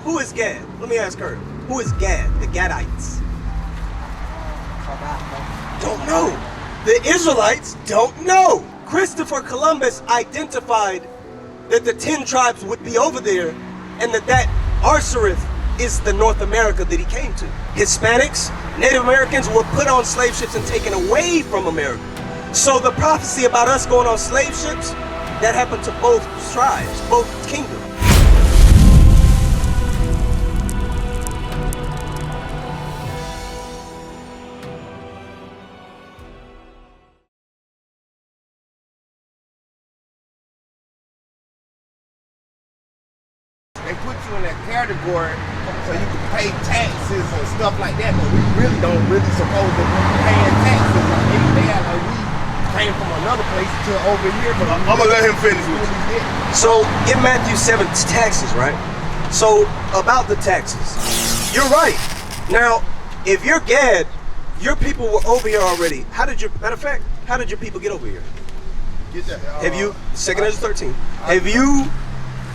Who is Gad? Let me ask her. Who is Gad? The Gadites. Don't know. The Israelites don't know. Christopher Columbus identified that the 10 tribes would be over there and that Arsarith is the North America that he came to. Hispanics, Native Americans were put on slave ships and taken away from America. So the prophecy about us going on slave ships, that happened to both tribes, both kingdoms. They put you in that category so you can pay taxes and stuff like that, but we really don't supposed to be paying taxes. Like we came from another place to over here, but I'm gonna let him finish with you. So in Matthew 7, it's taxes, right? So about the taxes, you're right. Now, if you're Gad, your people were over here already. Matter of fact, how did your people get over here? Get that. Have you, 2 Ezra 13, have you?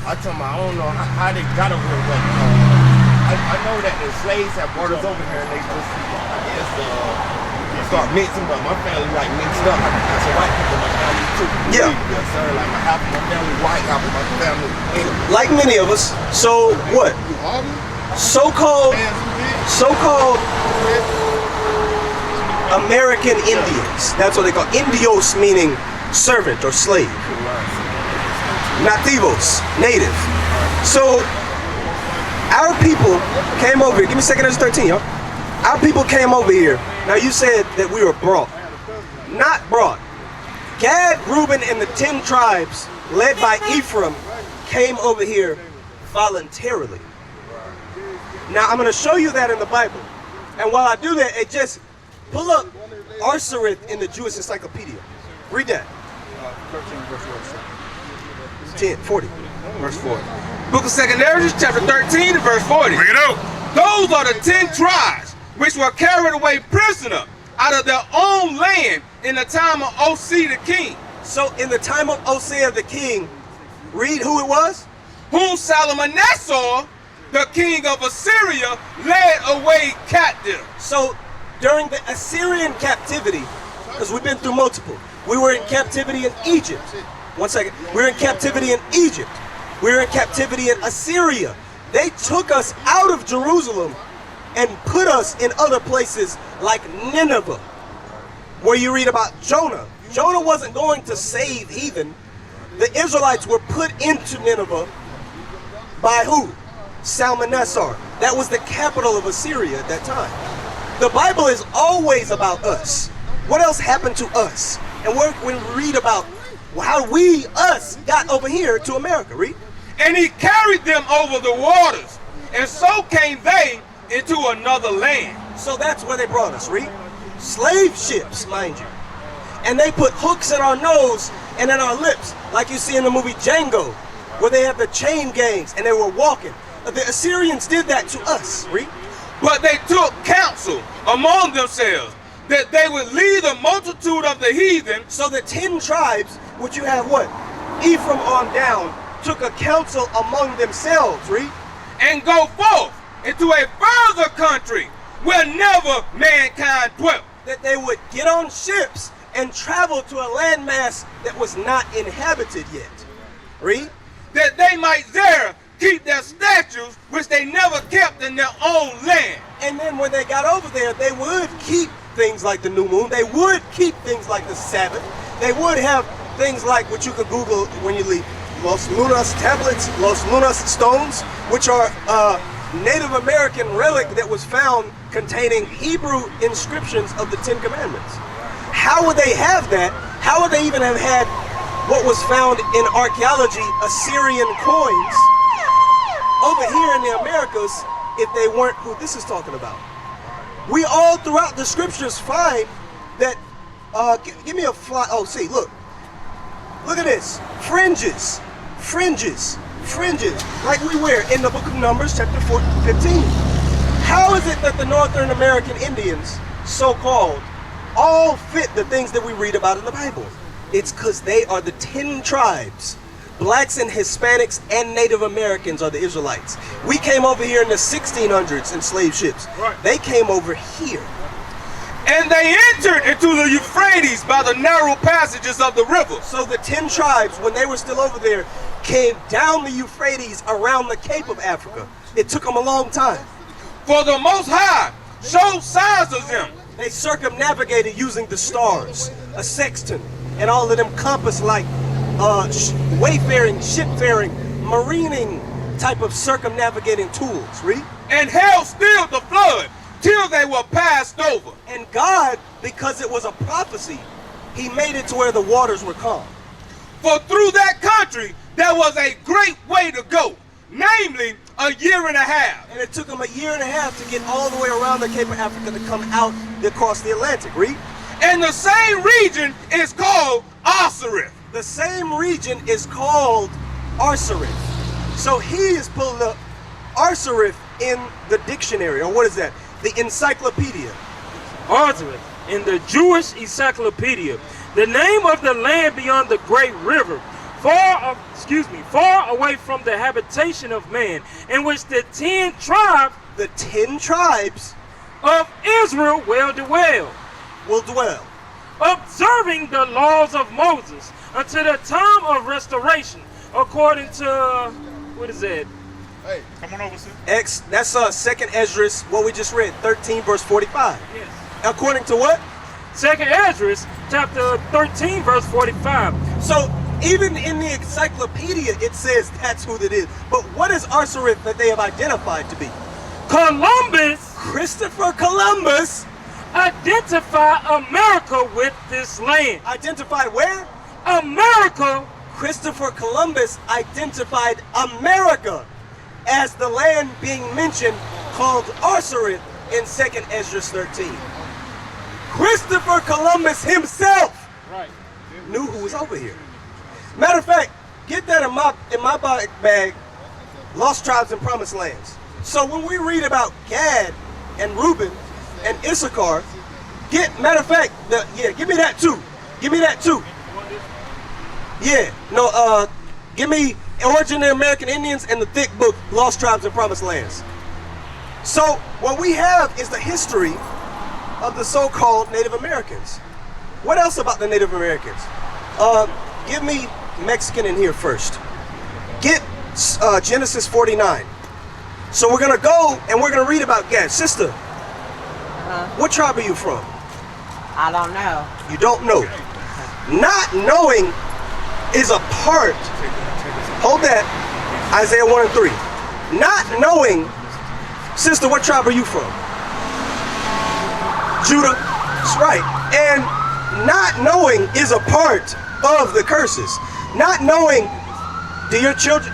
I don't know how they got over here, but I know that the slaves have brought us over here and they just, I guess, start mixing, but my family like mixed up. I got some white people in my family too. Yeah. Yes, sir. Like half of my family white, half of my family Native. Like many of us. So what? So-called American Indians. That's what they call Indios, meaning servant or slave. Nativos, native. So our people came over here. Give me 2 Ezra 13, y'all. Our people came over here. Now you said that we were brought. Not brought. Gad, Reuben, and the 10 tribes led by Ephraim came over here voluntarily. Now I'm going to show you that in the Bible. And while I do that, just pull up Arsarith in the Jewish Encyclopedia. Read that. 40, verse 40. Book of 2 Ezra, chapter 13, and verse 40. Bring it out. Those are the 10 tribes which were carried away prisoner out of their own land in the time of Osea the king. So in the time of Osea the king, read who it was? Whom Salmanassar, the king of Assyria, led away captive. So during the Assyrian captivity, because we've been through multiple, we were in captivity in Egypt. One second. We were in captivity in Egypt. We were in captivity in Assyria. They took us out of Jerusalem and put us in other places like Nineveh, where you read about Jonah. Jonah wasn't going to save heathen. The Israelites were put into Nineveh by who? Salmanassar. That was the capital of Assyria at that time. The Bible is always about us. What else happened to us? And when we read about how us got over here to America, read. And he carried them over the waters, and so came they into another land. So that's where they brought us, read. Slave ships, mind you. And they put hooks in our nose and in our lips, like you see in the movie Django, where they had the chain gangs and they were walking. The Assyrians did that to us, read. But they took counsel among themselves that they would lead the multitude of the heathen. So the 10 tribes, which you have what? Ephraim on down, took a counsel among themselves, read. And go forth into a further country where never mankind dwelt. That they would get on ships and travel to a landmass that was not inhabited yet. Read. That they might there keep their statutes which they never kept in their own land. And then when they got over there, they would keep things like the new moon. They would keep things like the Sabbath. They would have things like what you could Google when you leave. Los Lunas tablets, Los Lunas stones, which are a Native American relic that was found containing Hebrew inscriptions of the 10 Commandments. How would they have that? How would they even have had what was found in archaeology, Assyrian coins, over here in the Americas, if they weren't who this is talking about? We all throughout the scriptures find that, give me a fly, oh see, look at this, fringes, like we wear in the book of Numbers, chapter 15. How is it that the Northern American Indians, so-called, all fit the things that we read about in the Bible? It's because they are the 10 tribes Blacks and Hispanics and Native Americans are the Israelites. We came over here in the 1600s in slave ships. Right. They came over here. And they entered into the Euphrates by the narrow passages of the river. So the 10 tribes, when they were still over there, came down the Euphrates around the Cape of Africa. It took them a long time. For the Most High showed signs of them. They circumnavigated using the stars, a sextant, and all of them compass-like wayfaring, shipfaring, marining type of circumnavigating tools. Read. And held still the flood till they were passed over. And God, because it was a prophecy, he made it to where the waters were calm. For through that country there was a great way to go, namely a year and a half. And it took them a year and a half to get all the way around the Cape of Africa to come out across the Atlantic. Read. And the same region is called Osiris. The same region is called Arsaris. So he is pulling up Arsaris in the dictionary, or what is that? The encyclopedia. Arsaris, in the Jewish Encyclopedia, the name of the land beyond the great river, far away from the habitation of man, in which the 10 tribes of Israel will dwell, observing the laws of Moses until the time of restoration, according to, what is that? Hey, come on over, sir. That's 2nd Esdras, what we just read, 13 verse 45. Yes. According to what? 2nd Esdras, chapter 13, verse 45. So even in the encyclopedia, it says that's who that is. But what is Arsaris that they have identified to be? Christopher Columbus identify America with this land. identified where? America. Christopher Columbus identified America as the land being mentioned, called Arsaris in 2nd Esdras 13. Christopher Columbus himself knew who was over here. Matter of fact, get that in my bag, Lost Tribes and Promised Lands. So when we read about Gad and Reuben and Issachar, matter of fact, give me that too. Give me that too. Yeah, no, give me Origin of the American Indians and the thick book, Lost Tribes and Promised Lands. So what we have is the history of the so-called Native Americans. What else about the Native Americans? Give me Mexican in here first. Get Genesis 49. So we're gonna go and we're gonna read about Gad. Sister, what tribe are you from? I don't know. You don't know. Not knowing is a part. Hold that. Isaiah 1 and 3. Not knowing. Sister, what tribe are you from? Judah. That's right. And not knowing is a part of the curses. Not knowing. Do you have children?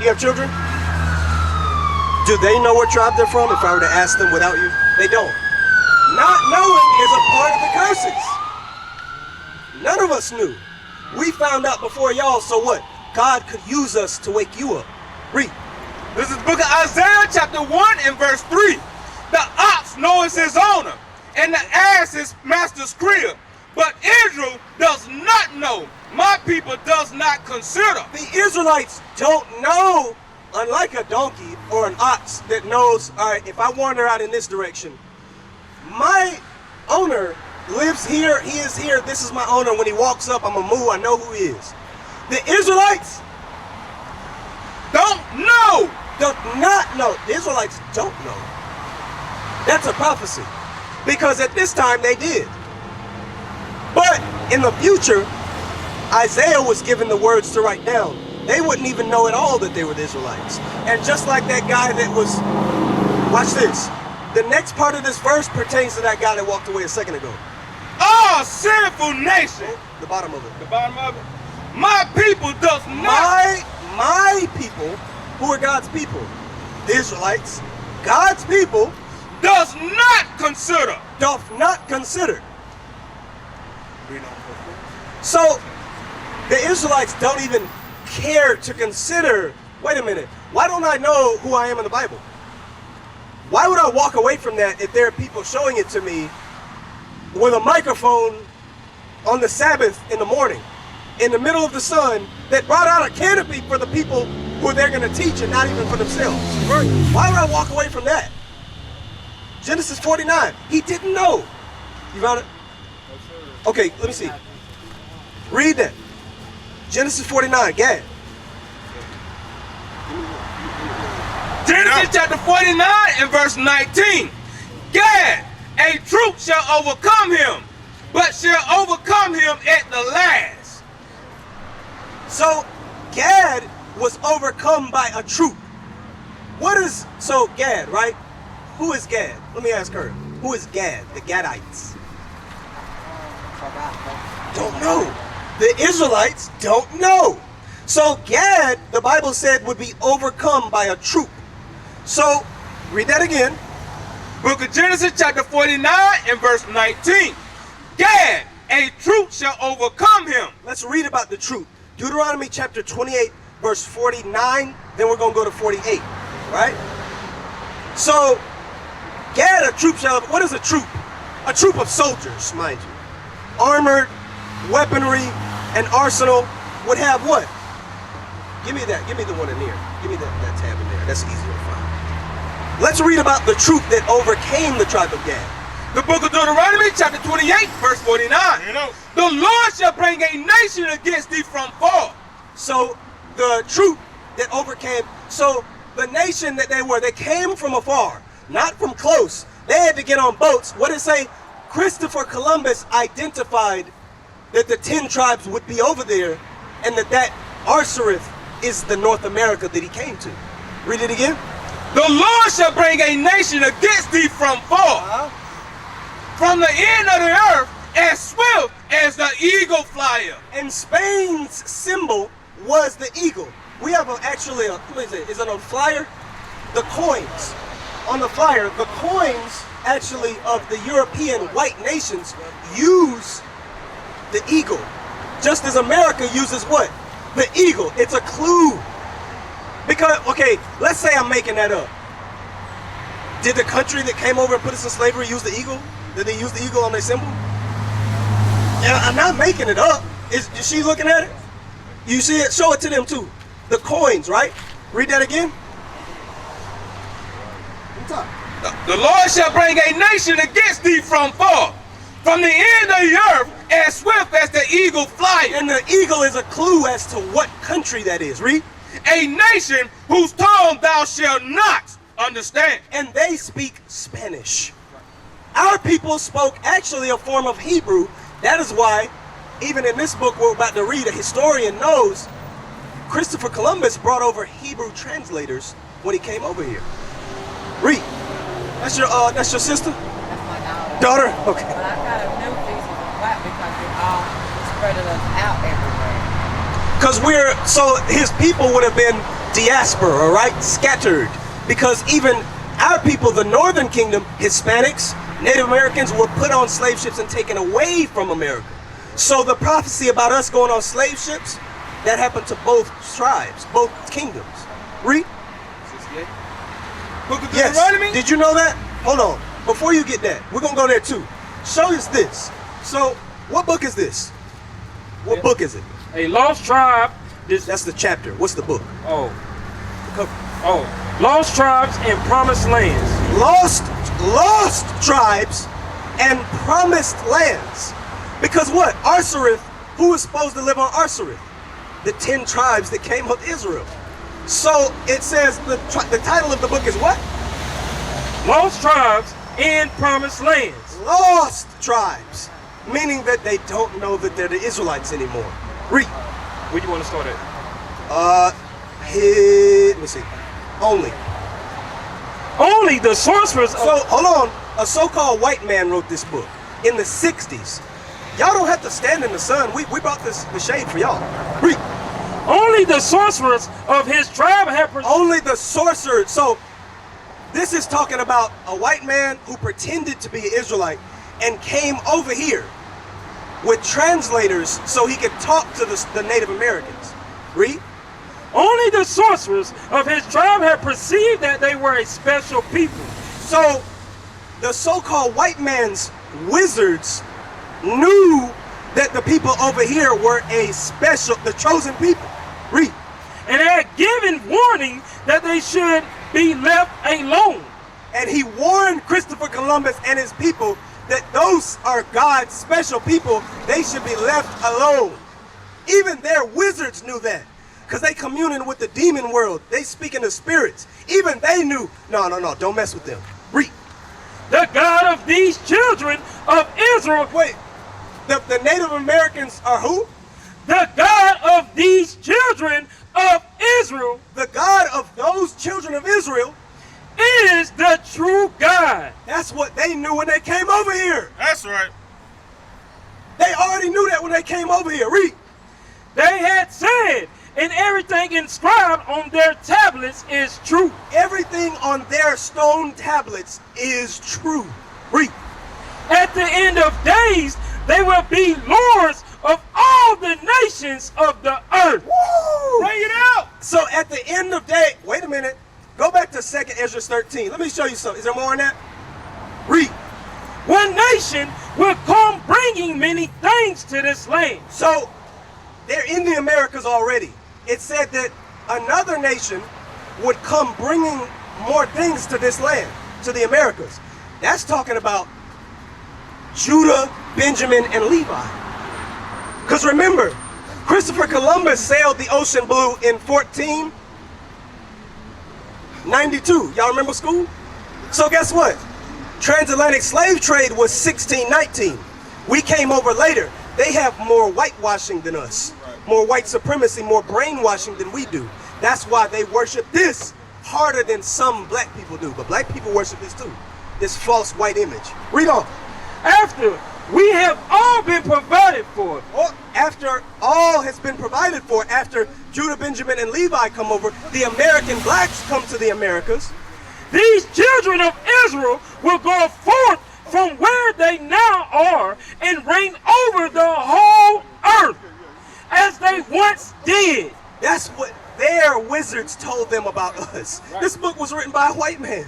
Do they know what tribe they're from if I were to ask them without you? They don't. Not knowing is a part of the curses. None of us knew. We found out before y'all, so what? God could use us to wake you up. Read. This is the book of Isaiah chapter 1 and verse 3. The ox knows his owner, and the ass his master's crib. But Israel does not know. My people does not consider. The Israelites don't know, unlike a donkey or an ox that knows, all right, if I wander out in this direction, my owner lives here, he is here, this is my owner. When he walks up, I'm a moo, I know who he is. The Israelites Don't know. do not know. The Israelites don't know. That's a prophecy. Because at this time they did. But in the future, Isaiah was given the words to write down. They wouldn't even know at all that they were the Israelites. And just like that guy that was, watch this. The next part of this verse pertains to that guy that walked away a second ago. Oh, sinful nation. The bottom of it. The bottom of it. My people does not. My people, who are God's people? The Israelites. God's people Does not consider. doth not consider. So, the Israelites don't even care to consider, wait a minute, why don't I know who I am in the Bible? Why would I walk away from that if there are people showing it to me with a microphone on the Sabbath in the morning? in the middle of the sun that brought out a canopy for the people who they're going to teach and not even for themselves. Why would I walk away from that? Genesis 49. He didn't know. You found it? Okay, let me see. Read that. Genesis 49. Gad. Genesis chapter 49 and verse 19. Gad, a troop shall overcome him, but shall overcome him at the last. So Gad was overcome by a troop. So Gad, right? Who is Gad? Let me ask her. Who is Gad? The Gadites. Don't know. The Israelites don't know. So Gad, the Bible said, would be overcome by a troop. So, read that again. Book of Genesis chapter 49 and verse 19. Gad, a troop shall overcome him. Let's read about the troop. Deuteronomy chapter 28, verse 49. Then we're going to go to 48. Right? So, Gad, a troop shall... What is a troop? A troop of soldiers, mind you. Armored, weaponry, and arsenal would have what? Give me that. Give me the one in here. Give me that tab in there. That's easier to find. Let's read about the troop that overcame the tribe of Gad. The book of Deuteronomy chapter 28 verse 49. The Lord shall bring a nation against thee from far. So the troop that overcame, so the nation that they came from afar, not from close. They had to get on boats. What did it say? Christopher Columbus identified that the 10 tribes would be over there and that Arsareth is the North America that he came to. Read it again. The Lord shall bring a nation against thee from far, from the end of the earth, as swift as the eagle flieth. And Spain's symbol was the eagle. We have actually what is it? Is it on flyer? The coins. On the flyer, the coins actually of the European white nations use the eagle. Just as America uses what? The eagle. It's a clue. Because, okay, let's say I'm making that up. Did the country that came over and put us in slavery use the eagle? Did they use the eagle on their symbol? Yeah, I'm not making it up. Is she looking at it? You see it? Show it to them too. The coins, right? Read that again. The Lord shall bring a nation against thee from far, from the end of the earth, as swift as the eagle flieth. And the eagle is a clue as to what country that is. Read. A nation whose tongue thou shalt not understand. And they speak Spanish. Our people spoke actually a form of Hebrew. That is why, even in this book we're about to read, a historian knows Christopher Columbus brought over Hebrew translators when he came over here. Read. That's your sister? That's my daughter. Daughter? Okay. But I got a new piece of flat because it all spread us out everywhere. Because so his people would have been diaspora, right? Scattered. Because even our people, the Northern Kingdom, Hispanics, Native Americans, were put on slave ships and taken away from America. So the prophecy about us going on slave ships, that happened to both tribes, both kingdoms. Read. Book of Yes. Deuteronomy? Did you know that? Hold on. Before you get that, we're going to go there too. Show us this. So, what book is this? What book is it? A lost tribe. That's the chapter. What's the book? Lost tribes and promised lands. Lost tribes and promised lands. Because what? Arsareth, who was supposed to live on Arsareth? The 10 tribes that came of Israel. So it says the title of the book is what? Lost tribes and promised lands. Lost tribes. Meaning that they don't know that they're the Israelites anymore. Read. Where do you want to start at? Let me see. Only the sorcerers. So, hold on. A so-called white man wrote this book in the 60s. Y'all don't have to stand in the sun. We brought the shade for y'all. Read. Only the sorcerers of his tribe have... Only the sorcerers. So, this is talking about a white man who pretended to be an Israelite and came over here with translators so he could talk to the Native Americans. Read. Only the sorcerers of his tribe had perceived that they were a special people. So the so-called white man's wizards knew that the people over here were the chosen people. Read. And had given warning that they should be left alone. And he warned Christopher Columbus and his people that those are God's special people. They should be left alone. Even their wizards knew that, because they communing with the demon world. They speak in the spirits. Even they knew, no, don't mess with them. Read. The God of these children of Israel. Wait, the Native Americans are who? The God of these children of Israel. The God of those children of Israel is the true God. That's what they knew when they came over here. That's right. They already knew that when they came over here. Read. They had said, and everything inscribed on their tablets is true. Everything on their stone tablets is true. Read. At the end of days, they will be lords of all the nations of the earth. Woo! Bring it out. So at the end of day, wait a minute. Go back to 2nd Ezra 13. Let me show you something. Is there more on that? Read. One nation will come bringing many things to this land. So they're in the Americas already. It said that another nation would come bringing more things to this land, to the Americas. That's talking about Judah, Benjamin, and Levi. Because remember, Christopher Columbus sailed the ocean blue in 1492. Y'all remember school? So guess what? Transatlantic slave trade was 1619. We came over later. They have more whitewashing than us. More white supremacy, more brainwashing than we do. That's why they worship this harder than some black people do. But black people worship this too. This false white image. Read on. After we have all been provided for. Or after all has been provided for, after Judah, Benjamin, and Levi come over, the American blacks come to the Americas. These children of Israel will go forth from where they now are and reign over the whole earth as they once did. That's what their wizards told them about us. Right. This book was written by a white man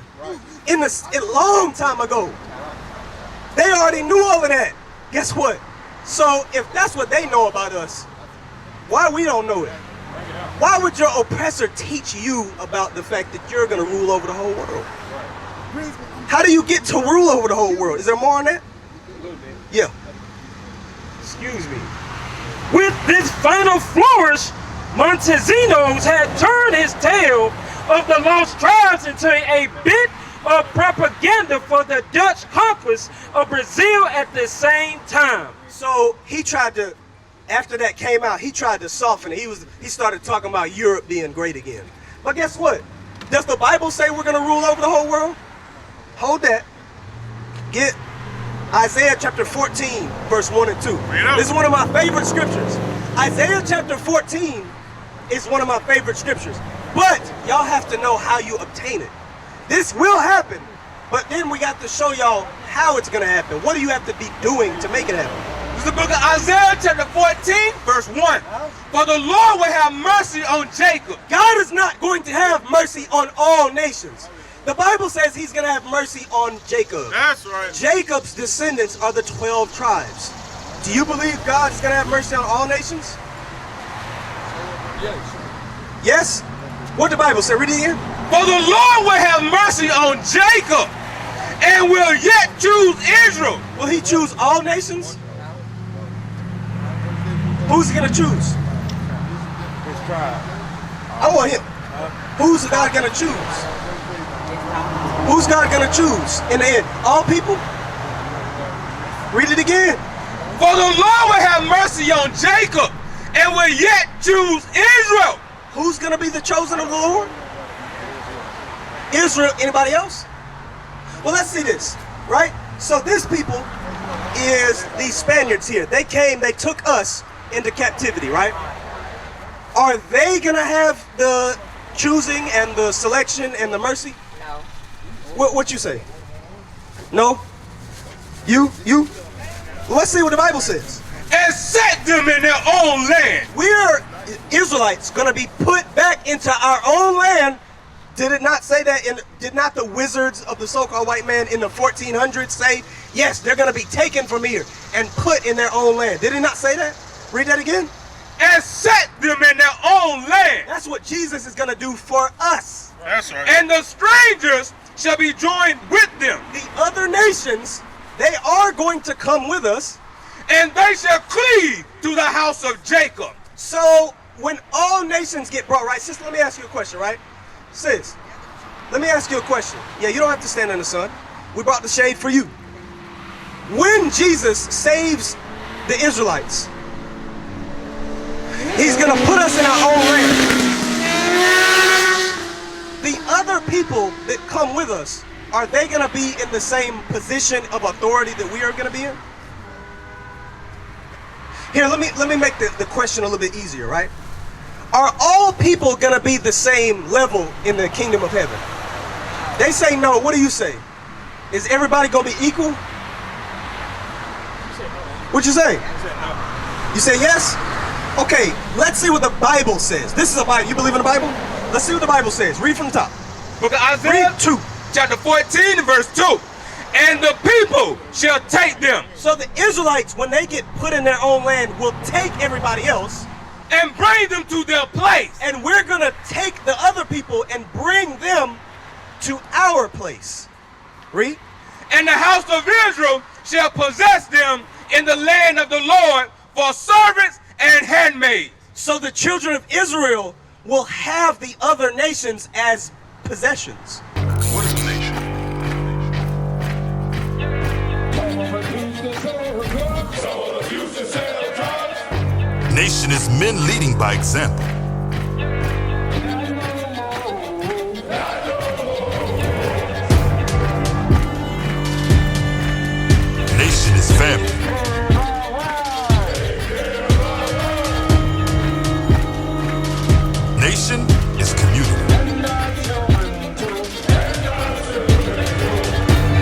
in a long time ago. They already knew all of that. Guess what? So if that's what they know about us, why we don't know it? Why would your oppressor teach you about the fact that you're going to rule over the whole world? How do you get to rule over the whole world? Is there more on that? Yeah. Excuse me. With this final flourish, Montesinos had turned his tale of the lost tribes into a bit of propaganda for the Dutch conquest of Brazil at the same time. So he tried to, after that came out, he tried to soften it. He started talking about Europe being great again. But guess what? Does the Bible say we're going to rule over the whole world? Hold that. Get Isaiah chapter 14, verse 1 and 2. This is one of my favorite scriptures. Isaiah chapter 14 is one of my favorite scriptures. But y'all have to know how you obtain it. This will happen, but then we got to show y'all how it's going to happen. What do you have to be doing to make it happen? It's the book of Isaiah chapter 14, verse 1. For the Lord will have mercy on Jacob. God is not going to have mercy on all nations. The Bible says he's going to have mercy on Jacob. That's right. Jacob's descendants are the 12 tribes. Do you believe God is going to have mercy on all nations? Yes. Yes? What the Bible say? Read it again. For the Lord will have mercy on Jacob and will yet choose Israel. Will he choose all nations? Who's he going to choose? His tribe. I want him. Who's God going to choose? Who's God going to choose in the end? All people? Read it again. For the Lord will have mercy on Jacob and will yet choose Israel. Who's going to be the chosen of the Lord? Israel. Anybody else? Well, let's see this, right? So this people is the Spaniards here. They came, they took us into captivity, right? Are they going to have the choosing and the selection and the mercy? No. What you say? No? You? Well, let's see what the Bible says. And set them in their own land. We're Israelites going to be put back into our own land Did it not say that? Did not the wizards of the so-called white man in the 1400s say, yes, they're going to be taken from here and put in their own land? Did it not say that? Read that again. And set them in their own land. That's what Jesus is going to do for us. That's right. And the strangers shall be joined with them. The other nations, they are going to come with us. And they shall cleave to the house of Jacob. So when all nations get brought, right? Sis, let me ask you a question, right? Sis, let me ask you a question. Yeah, you don't have to stand in the sun. We brought the shade for you. When Jesus saves the Israelites, he's going to put us in our own land. The other people that come with us, are they going to be in the same position of authority that we are going to be in? Here, let me make the question a little bit easier, right? Are all people going to be the same level in the kingdom of heaven? They say no. What do you say? Is everybody going to be equal? What you say? You say yes? Okay, let's see what the Bible says. This is a Bible. You believe in the Bible? Let's see what the Bible says. Read from the top. Book of Isaiah, Read 2. chapter 14, verse 2. And the people shall take them. So the Israelites, when they get put in their own land, will take everybody else and bring them to their place. And we're going to take the other people and bring them to our place. Read. And the house of Israel shall possess them in the land of the Lord for servants and handmaids. So the children of Israel will have the other nations as possessions. What is a nation? Nation is men leading by example. Nation is family. Nation is community.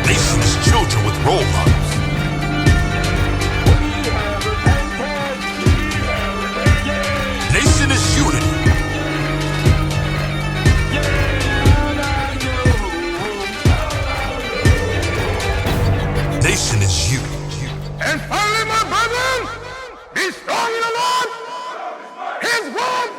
Nation is children with role models. Nation is unity. Nation is you. And finally, my brethren, be strong in the Lord. His word